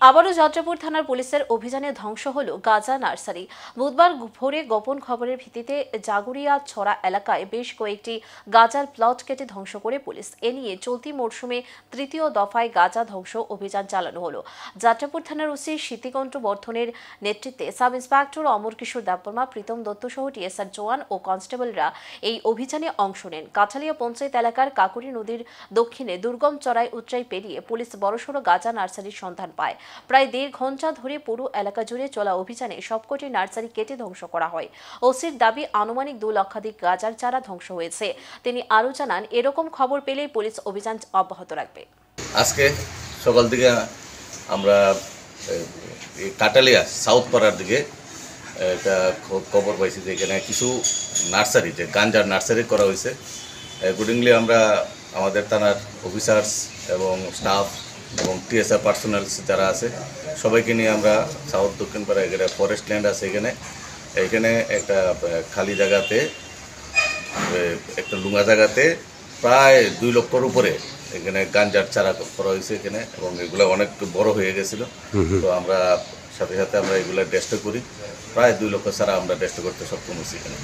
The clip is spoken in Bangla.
আবারও যাত্রাপুর থানার পুলিশের অভিযানে ধ্বংস হল গাঁজা নার্সারি। বুধবার ভোরে গোপন খবরের ভিত্তিতে জাগুরিয়া ছড়া এলাকায় বেশ কয়েকটি গাঁজার প্লট কেটে ধ্বংস করে পুলিশ। এ নিয়ে চলতি মরশুমে তৃতীয় দফায় গাঁজা ধ্বংস অভিযান চালানো হলো। যাত্রাপুর থানার ওসি শীতিকণ্ঠ বর্ধনের নেতৃত্বে সাব ইন্সপেক্টর অমর কিশোর দেববর্মা, প্রীতম দত্ত সহ টিএসআর জওয়ান ও কনস্টেবলরা এই অভিযানে অংশ নেন। কাঠালিয়া পঞ্চায়েত এলাকার কাকুরি নদীর দক্ষিণে দুর্গম চড়াই উচ্চাই পেরিয়ে পুলিশ বড়সড় গাঁজা নার্সারির সন্ধান পায়। প্রায় 1.5 ঘন্টা ধরে পুরো এলাকা জুড়ে চলা অভিযানে সবকটি নার্সারি কেটে ধ্বংস করা হয়। ওসির দাবি, আনুমানিক 2 লক্ষাধিক গাঁজার চারা ধ্বংস হয়েছে। তিনি আরও জানান, এরকম খবর পেলেই পুলিশ অভিযান অব্যাহত রাখবে। আজকে সকাল থেকে আমরা কাটালিয়া সাউথ পাড়ার দিকে একটা খবর পাইছি যে এখানে কিছু নার্সারি, যে গাঞ্জার নার্সারি করা হয়েছে। অ্যাকর্ডিংলি আমরা আমাদের থানার অফিসার্স এবং স্টাফ এবং টিএসআর পার্সোনালস যারা আছে সবাইকে নিয়ে আমরা সাউথ দক্ষিণ পাড়া, এখানে ফরেস্ট ল্যান্ড আছে, এখানে একটা খালি জায়গাতে, একটা লুঙ্গা জায়গাতে প্রায় 2 লক্ষর উপরে এখানে গাঞ্জার চারা করা হয়েছে এখানে, এবং এগুলো অনেক বড় হয়ে গেছিলো। তো আমরা সাথে সাথে আমরা এগুলো টেস্ট করি, প্রায় 2 লক্ষ চারা আমরা টেস্ট করতে সক্ষম হয়েছি এখানে।